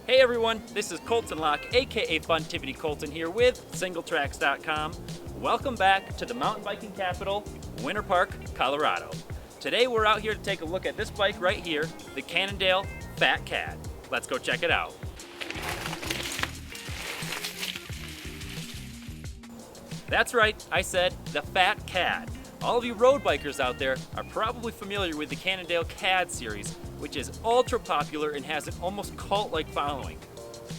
Hey everyone, this is Colton Locke, aka Funtivity Colton here with Singletracks.com. Welcome back to the mountain biking capital, Winter Park, Colorado. Today we're out here to take a look at this bike right here, the Cannondale FAT CAAD. Let's go check it out. That's right, I said the FAT CAAD. All of you road bikers out there are probably familiar with the Cannondale CAAD series, which is ultra popular and has an almost cult-like following.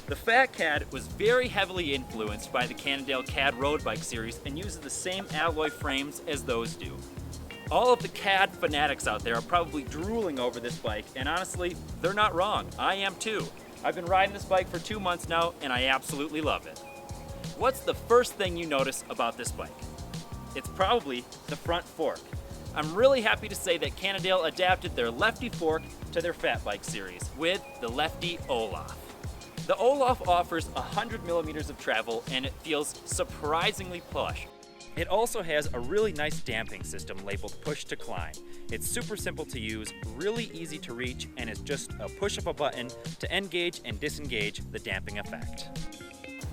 The FAT CAAD was very heavily influenced by the Cannondale CAAD road bike series and uses the same alloy frames as those do. All of the CAAD fanatics out there are probably drooling over this bike, and honestly, they're not wrong. I am too. I've been riding this bike for 2 months now, and I absolutely love it. What's the first thing you notice about this bike? It's probably the front fork. I'm really happy to say that Cannondale adapted their Lefty fork to their fat bike series with the Lefty Olaf. The Olaf offers 100 millimeters of travel and it feels surprisingly plush. It also has a really nice damping system labeled push to climb. It's super simple to use, really easy to reach, and it's just a push of a button to engage and disengage the damping effect.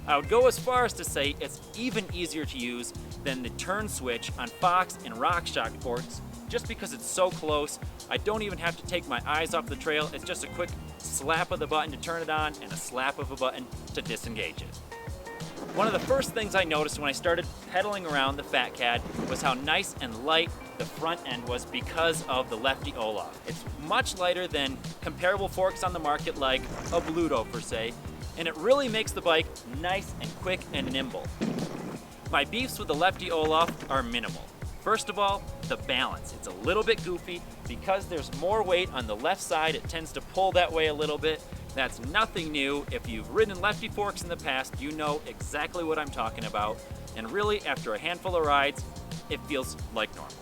I would go as far as to say it's even easier to use than the turn switch on Fox and RockShox forks. Just because it's so close, I don't even have to take my eyes off the trail. It's just a quick slap of the button to turn it on and a slap of a button to disengage it. One of the first things I noticed when I started pedaling around the FAT CAAD was how nice and light the front end was because of the Lefty Olaf. It's much lighter than comparable forks on the market like a Bluto per se, and it really makes the bike nice and quick and nimble. My beefs with the Lefty Olaf are minimal. First of all, the balance. It's a little bit goofy. Because there's more weight on the left side, it tends to pull that way a little bit. That's nothing new. If you've ridden Lefty forks in the past, you know exactly what I'm talking about. And really, after a handful of rides, it feels like normal.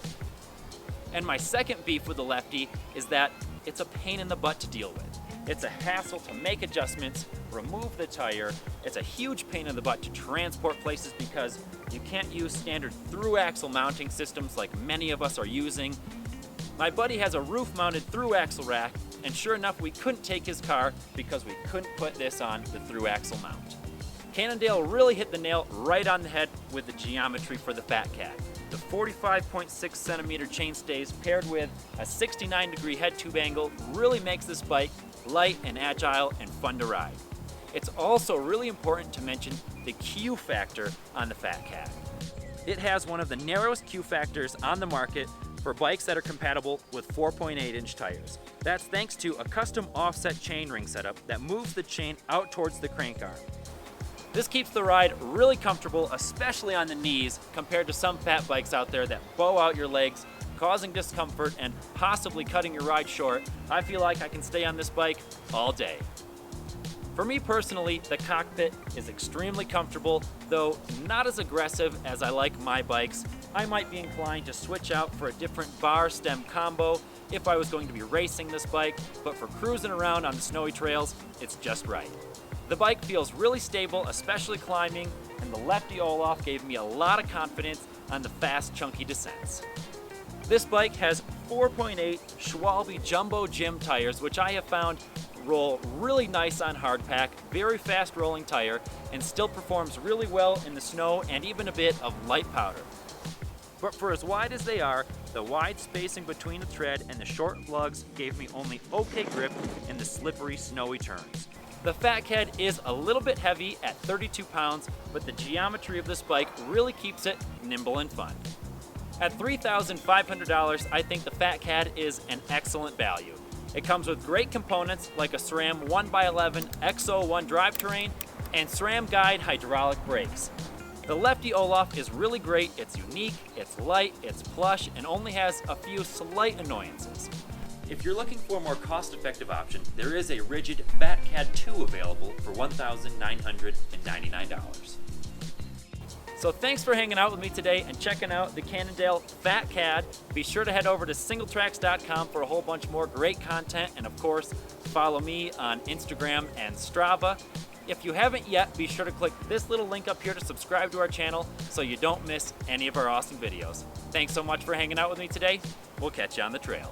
And my second beef with the Lefty is that it's a pain in the butt to deal with. It's a hassle to make adjustments, remove the tire. It's a huge pain in the butt to transport places because you can't use standard through axle mounting systems like many of us are using. My buddy has a roof mounted through axle rack, and sure enough we couldn't take his car because we couldn't put this on the through axle mount. Cannondale really hit the nail right on the head with the geometry for the FAT CAAD. The 45.6 centimeter chainstays paired with a 69-degree head tube angle really makes this bike light and agile and fun to ride. It's also really important to mention the Q factor on the FAT CAAD. It has one of the narrowest Q factors on the market for bikes that are compatible with 4.8-inch tires. That's thanks to a custom offset chainring setup that moves the chain out towards the crank arm. This keeps the ride really comfortable, especially on the knees, compared to some fat bikes out there that bow out your legs, causing discomfort and possibly cutting your ride short. I feel like I can stay on this bike all day. For me personally, the cockpit is extremely comfortable, though not as aggressive as I like my bikes. I might be inclined to switch out for a different bar stem combo if I was going to be racing this bike, but for cruising around on the snowy trails, it's just right. The bike feels really stable, especially climbing, and the Lefty Olaf gave me a lot of confidence on the fast, chunky descents. This bike has 4.8 Schwalbe Jumbo Gym tires, which I have found roll really nice on Hardpack, very fast rolling tire, and still performs really well in the snow and even a bit of light powder. But for as wide as they are, the wide spacing between the tread and the short lugs gave me only okay grip in the slippery, snowy turns. The FAT CAAD is a little bit heavy at 32 pounds, but the geometry of this bike really keeps it nimble and fun. At $3,500, I think the FAT CAAD is an excellent value. It comes with great components like a SRAM 1x11 X01 drivetrain and SRAM Guide hydraulic brakes. The Lefty Olaf is really great. It's unique, it's light, it's plush, and only has a few slight annoyances. If you're looking for a more cost-effective option, there is a rigid FAT CAAD 2 available for $1,999. So thanks for hanging out with me today and checking out the Cannondale FAT CAAD. Be sure to head over to Singletracks.com for a whole bunch more great content, and of course, follow me on Instagram and Strava. If you haven't yet, be sure to click this little link up here to subscribe to our channel so you don't miss any of our awesome videos. Thanks so much for hanging out with me today. We'll catch you on the trail.